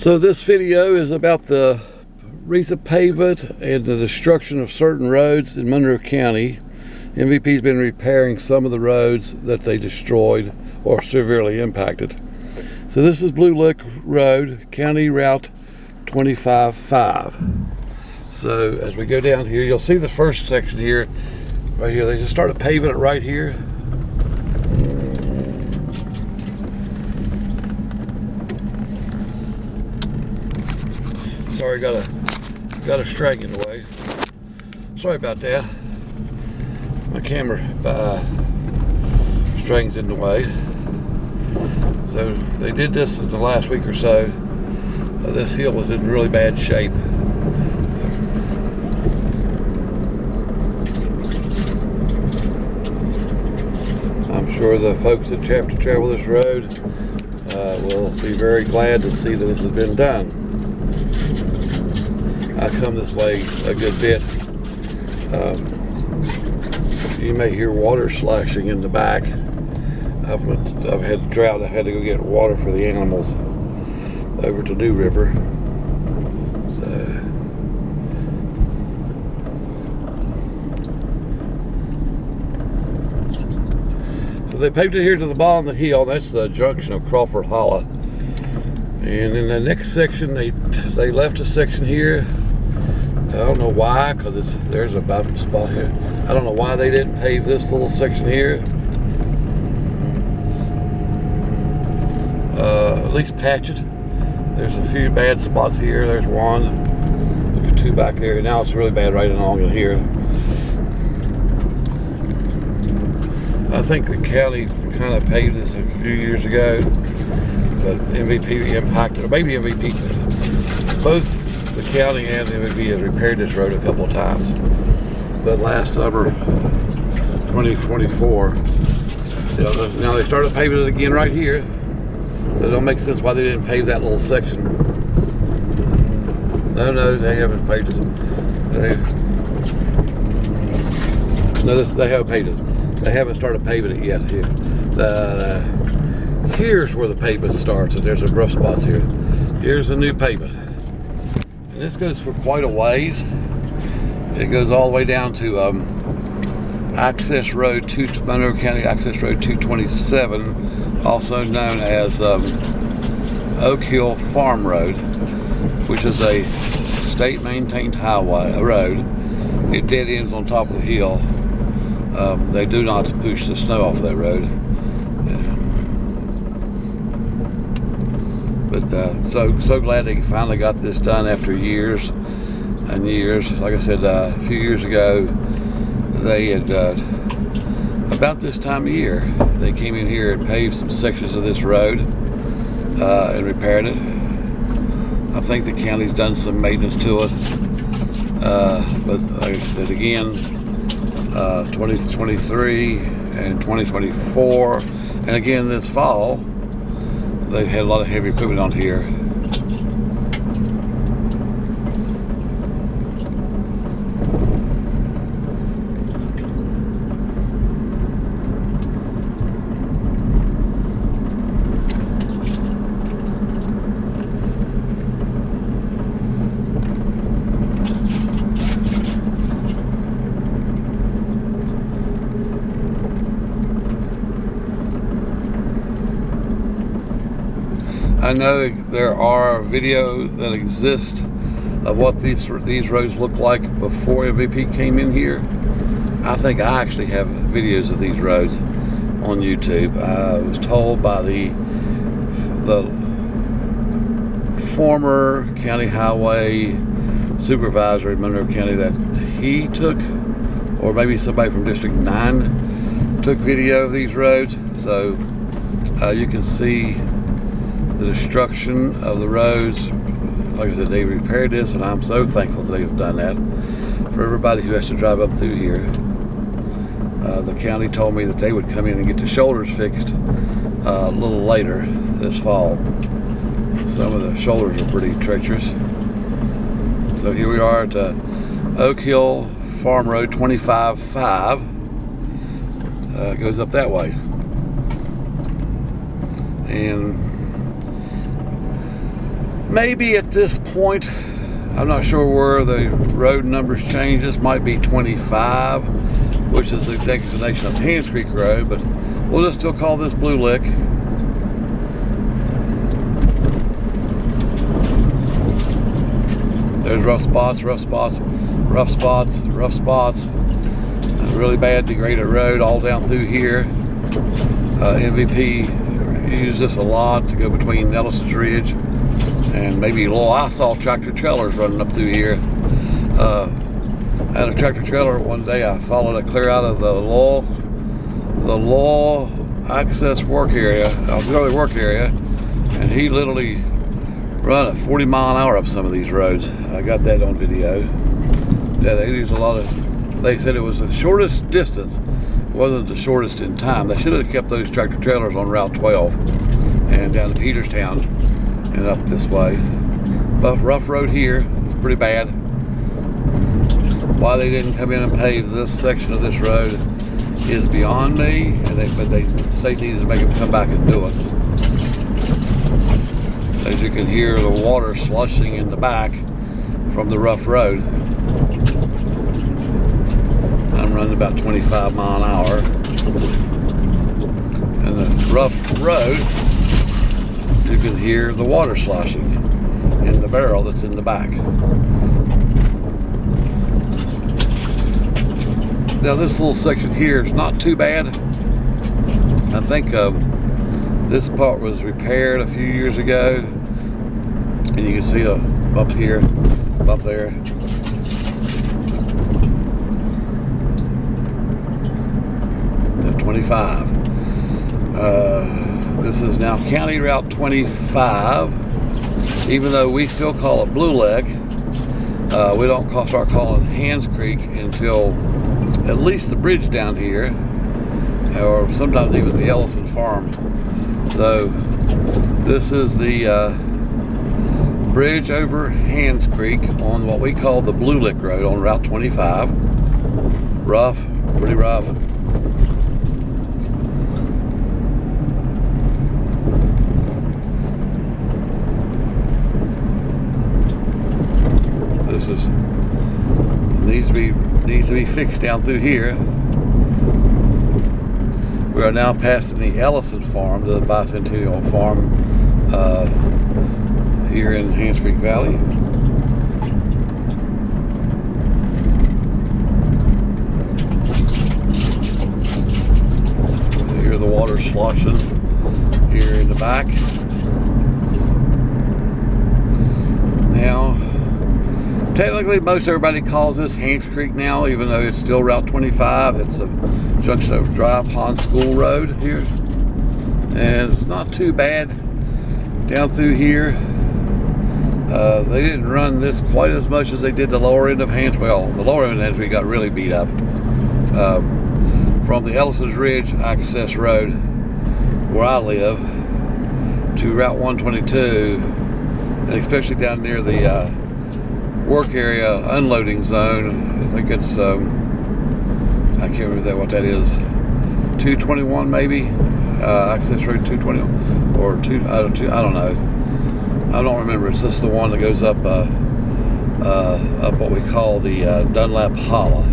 So this video is about the recent pavement and the destruction of certain roads in Monroe County. MVP's been repairing some of the roads that they destroyed or severely impacted. So this is Bluelick Road, County Route 25-5. So as we go down here, you'll see the first section here, right here. They just started paving it right here. Sorry, got a string in the way. Sorry about that. My camera string's in the way. So they did this in the last week or so. This hill was in really bad shape. I'm sure the folks that have to travel this road will be very glad to see that this has been done. I come this way a good bit. You may hear water slashing in the back. I've had drought. I had to go get water for the animals over to New River. So they paved it here to the bottom of the hill. That's the junction of Crawford Hollow. And in the next section, they left a section here. I don't know why, because there's a bump spot here. I don't know why they didn't pave this little section here. At least patch it. There's a few bad spots here. There's one. There's two back there. Now it's really bad right along in here. I think the county kind of paved this a few years ago, but MVP impacted, or maybe MVP, both the county and the MVP has repaired this road a couple of times. But last summer, 2024, now they started paving it again right here. So it don't make sense why they didn't pave that little section. No, they haven't paved it. They haven't paved it. They haven't started paving it yet here. Here's where the pavement starts, and there's some rough spots here. Here's the new pavement. And this goes for quite a ways. It goes all the way down to Monroe County Access Road 227, also known as Oak Hill Farm Road, which is a state maintained highway, a road. It dead ends on top of the hill. They do not push the snow off of that road. But so glad they finally got this done after years and years. Like I said, a few years ago, they had, about this time of year, they came in here and paved some sections of this road and repaired it. I think the county's done some maintenance to it. But like I said again, 2023 and 2024, and again this fall, they've had a lot of heavy equipment on here. I know there are videos that exist of what these roads look like before MVP came in here. I think I actually have videos of these roads on YouTube. I was told by the former county highway supervisor in Monroe County that he took, or maybe somebody from District 9 took video of these roads. So you can see the destruction of the roads. Like I said, they repaired this, and I'm so thankful that they've done that for everybody who has to drive up through here. The county told me that they would come in and get the shoulders fixed a little later this fall. Some of the shoulders are pretty treacherous. So here we are at Oak Hill Farm Road 25-5. Goes up that way. And maybe at this point, I'm not sure where the road numbers change. This might be 25, which is the designation of Hands Creek Road, but we'll just still call this Bluelick. There's rough spots, rough spots, rough spots, rough spots. A really bad degraded road all down through here. MVP used this a lot to go between Ellison's Ridge and maybe little. I saw tractor trailers running up through here. I had a tractor trailer one day. I followed it clear out of the law access work area, auxiliary work area, and he literally run at 40 mile an hour up some of these roads. I got that on video. Yeah, they use a lot of. They said it was the shortest distance. It wasn't the shortest in time. They should have kept those tractor trailers on Route 12 and down to Peterstown and up this way. But rough road here, it's pretty bad. Why they didn't come in and pave this section of this road is beyond me, but the state needs to make them come back and do it. As you can hear, the water slushing in the back from the rough road. I'm running about 25 mile an hour. And the rough road, you can hear the water sloshing in the barrel that's in the back. Now this little section here is not too bad. I think this part was repaired a few years ago, and you can see a bump here, bump there. 25. This is now County Route 25. Even though we still call it Bluelick, we don't start calling Hands Creek until at least the bridge down here, or sometimes even the Ellison Farm. So this is the bridge over Hands Creek on what we call the Bluelick Road on Route 25. Rough, pretty rough. This is needs to be fixed down through here. We are now passing the Ellison Farm, the bicentennial farm here in Hands Creek Valley. You hear the water sloshing here in the back. Now, technically, most everybody calls this Hands Creek now, even though it's still Route 25. It's a junction of Dry Pond School Road here. And it's not too bad down through here. They didn't run this quite as much as they did the lower end of Hands. Well, the lower end of Hands Creek got really beat up. From the Ellison's Ridge access road, where I live, to Route 122, and especially down near the work area unloading zone. I think it's I can't remember what that is. 221 maybe, access road 221 or I don't know. I don't remember. It's just the one that goes up up what we call the Dunlap Hollow.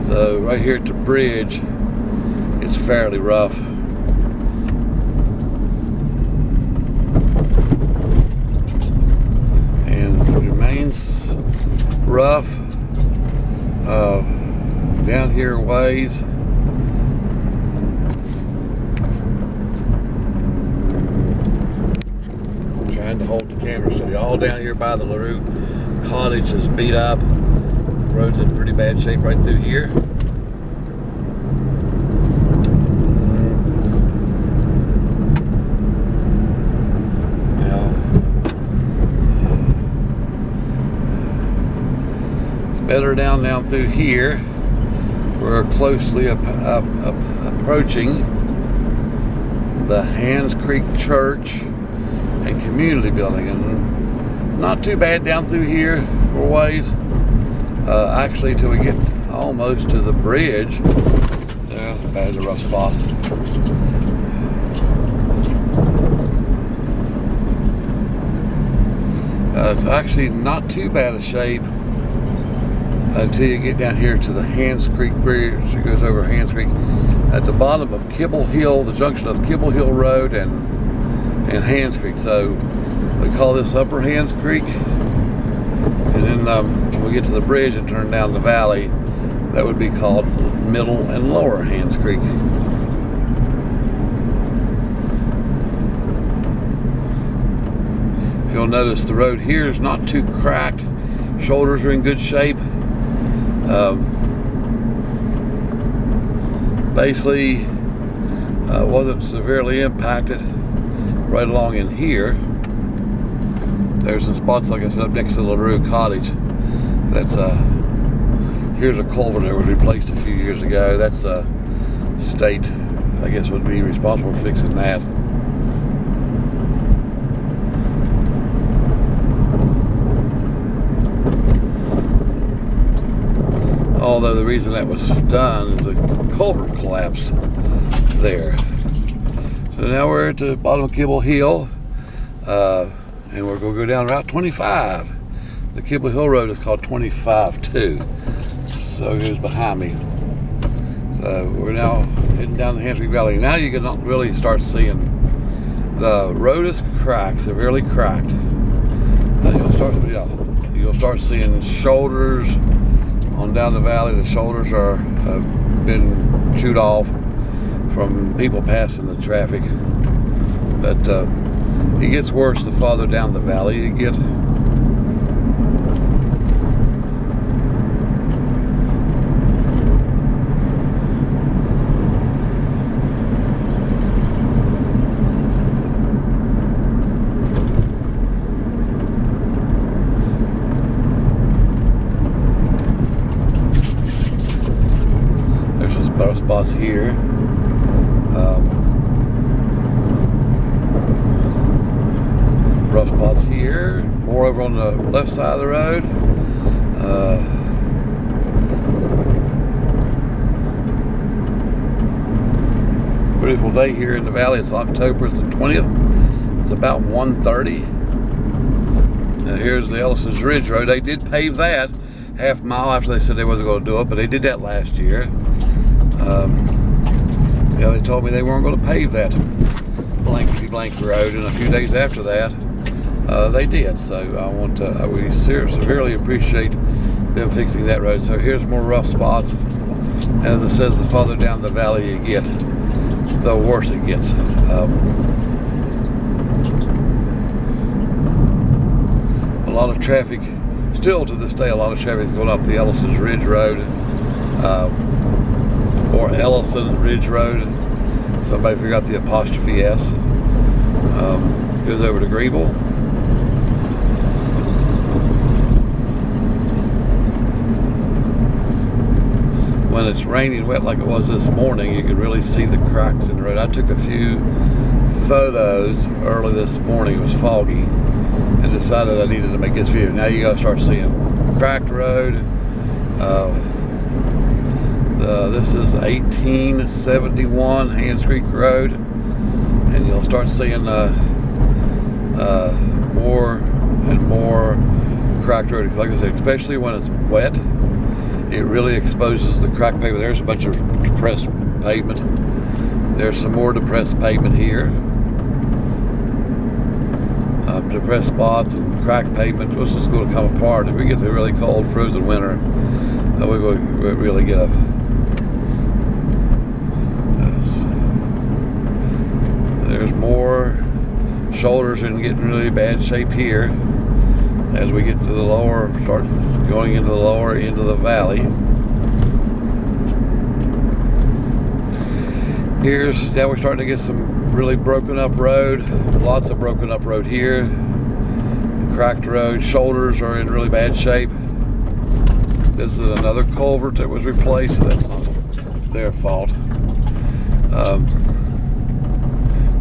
So right here at the bridge, it's fairly rough. Remains rough down here ways. I'm trying to hold the camera steady. All down here by the LaRue Cottage is beat up. The road's in pretty bad shape right through here. Better down through here. We're closely approaching the Hands Creek Church and Community Building, and not too bad down through here for ways. Actually, till we get almost to the bridge. Yeah, that's a rough spot. It's actually not too bad a shape until you get down here to the Hands Creek Bridge. It goes over Hands Creek at the bottom of Kibble Hill, the junction of Kibble Hill Road and Hands Creek. So we call this Upper Hands Creek, and then when we get to the bridge and turn down the valley, that would be called Middle and Lower Hands Creek. If you'll notice, the road here is not too cracked. Shoulders are in good shape. Basically, wasn't severely impacted right along in here. There's some spots, like I said, up next to the LaRue Cottage. That's here's a culvert that was replaced a few years ago. That's state, I guess, would be responsible for fixing that. Although the reason that was done is the culvert collapsed there. So now we're at the bottom of Kibble Hill, and we're going to go down Route 25. The Kibble Hill Road is called 25-2. So here's behind me. So we're now heading down the Hands Creek Valley. Now you can really start seeing the road is cracked, severely cracked. And you'll start seeing shoulders on down the valley. The shoulders are been chewed off from people passing the traffic. But it gets worse the farther down the valley you get. Spots here. Rough spots here. More over on the left side of the road. Beautiful day here in the valley. It's October the 20th. It's about 1:30. Now here's the Ellison's Ridge Road. They did pave that half mile after they said they wasn't going to do it, but they did that last year. Yeah, they told me they weren't going to pave that blankety blank road, and a few days after that, they did. So we severely appreciate them fixing that road. So here's more rough spots. As it says, the farther down the valley you get, the worse it gets. A lot of traffic, still to this day, a lot of traffic is going up the Ellison's Ridge Road. Or Ellison Ridge Road. Somebody forgot the apostrophe S. Goes over to Greenville. When it's raining wet like it was this morning, you can really see the cracks in the road. I took a few photos early this morning. It was foggy, and decided I needed to make this video. Now you gotta start seeing cracked road. This is 1871 Hands Creek Road, and you'll start seeing more and more cracked road. Like I said, especially when it's wet, it really exposes the cracked pavement. There's a bunch of depressed pavement. There's some more depressed pavement here. Depressed spots and cracked pavement. This is going to come apart. If we get to a really cold, frozen winter, we're going to really get a There's more shoulders and getting really bad shape here as we get to the lower, start going into the lower end of the valley. Now we're starting to get some really broken up road, lots of broken up road here, cracked road. Shoulders are in really bad shape. This is another culvert that was replaced, so that's not their fault.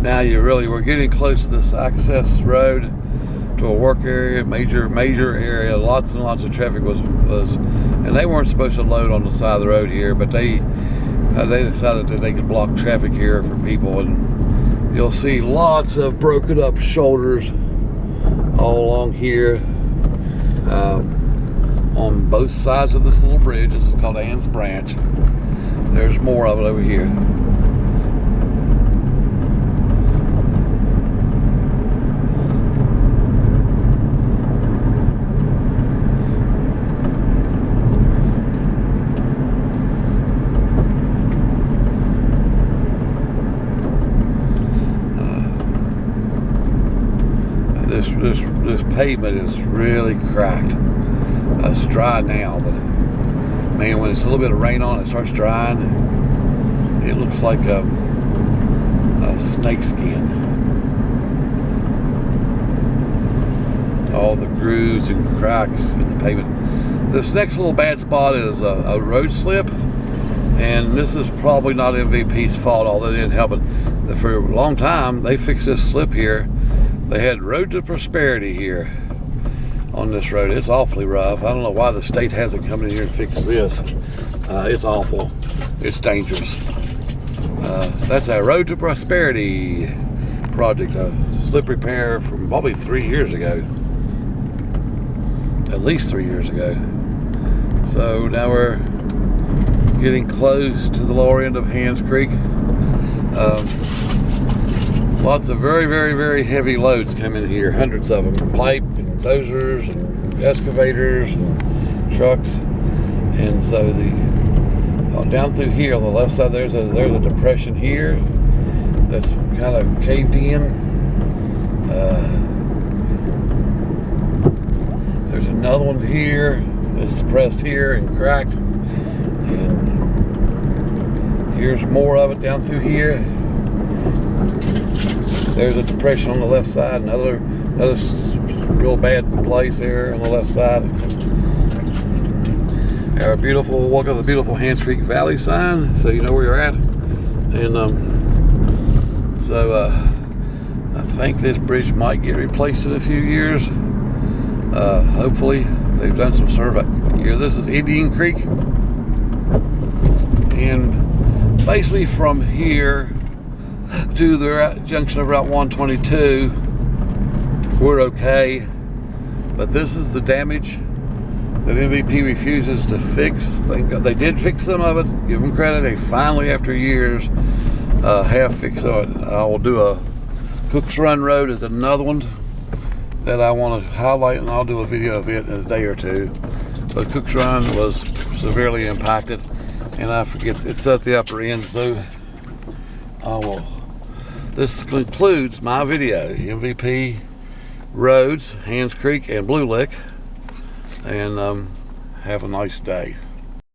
Now we're getting close to this access road to a work area, major area. Lots and lots of traffic was, and they weren't supposed to load on the side of the road here, but they decided that they could block traffic here for people, and you'll see lots of broken up shoulders all along here. on both sides of this little bridge. This is called Ann's Branch. There's more of it over here. This pavement is really cracked. It's dry now, but man, when it's a little bit of rain on it, it starts drying. It looks like a snake skin. All the grooves and cracks in the pavement. This next little bad spot is a road slip, and this is probably not MVP's fault, although they didn't help it. For a long time, they fixed this slip here. They had Road to Prosperity here on this road. It's awfully rough. I don't know why the state hasn't come in here and fixed this. It's awful. It's dangerous. That's a Road to Prosperity project, a slip repair from probably 3 years ago. At least 3 years ago. So now we're getting close to the lower end of Hands Creek. Lots of very, very, very heavy loads come in here, hundreds of them, pipe and dozers and excavators and trucks. And so down through here on the left side, there's a depression here that's kind of caved in. There's another one here that's depressed here and cracked. And here's more of it down through here. There's a depression on the left side, another real bad place there on the left side. Our beautiful, welcome to the beautiful Hands Creek Valley sign, so you know where you're at. And I think this bridge might get replaced in a few years. Hopefully, they've done some survey here. This is Indian Creek, and basically from here to the junction of Route 122, we're okay. But this is the damage that MVP refuses to fix. Thank God they did fix some of it. Give them credit. They finally, after years, have fixed it. I will do a Cook's Run Road is another one that I want to highlight, and I'll do a video of it in a day or two. But Cook's Run was severely impacted, and I forget it's at the upper end, so I will. This concludes my video, MVP Roads, Hands Creek, and Bluelick, and have a nice day.